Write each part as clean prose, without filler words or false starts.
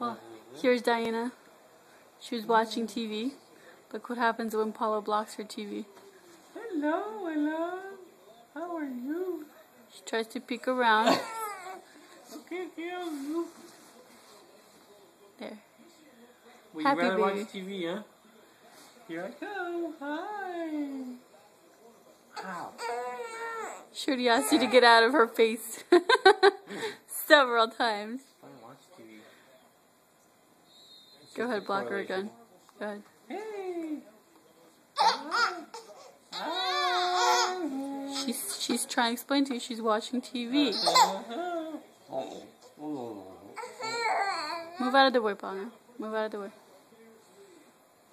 Well, here's Diana. She was watching TV. Look what happens when Paula blocks her TV. Hello. How are you? She tries to peek around. Okay, you. There. Well, Happy you rather baby. watch TV, huh? Here I go. Hi. Ow. Shorty asked you to get out of her face several times. I don't watch TV. Go ahead, block her again. Go ahead. Hey. She's trying to explain to you she's watching TV. Move out of the way, Paul, now. Move out of the way.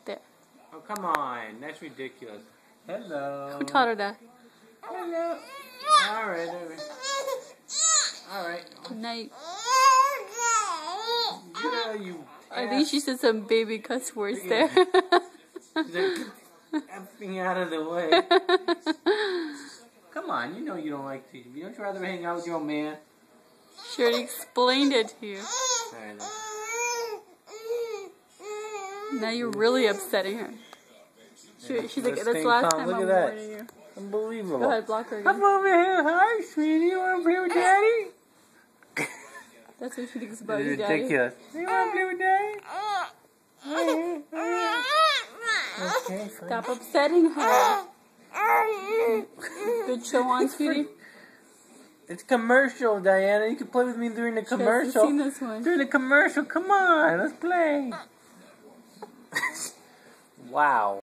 There. Oh, come on. That's ridiculous. Hello. Who taught her that? Hello. All right. Good night. Yeah, you I think she said some baby cuss words Yeah. there. Get effing out of the way. Come on, you know you don't like TV. Don't you rather hang out with your old man? She already explained it to you. All right, then. Now you're really upsetting her. She's like, Let's that's the stay last calm. time Look I'm at that. warning you. Unbelievable. Go ahead, block her again. I'm over here. Hi, sweetie. You want to play with Daddy? That's what she thinks about This you, is Daddy. ridiculous. You want to play with Daddy? Okay, fine. Stop upsetting her. Good show on, sweetie. It's commercial, Diana. You can play with me during the She hasn't commercial. seen this one. During the commercial. Come on, let's play. Wow.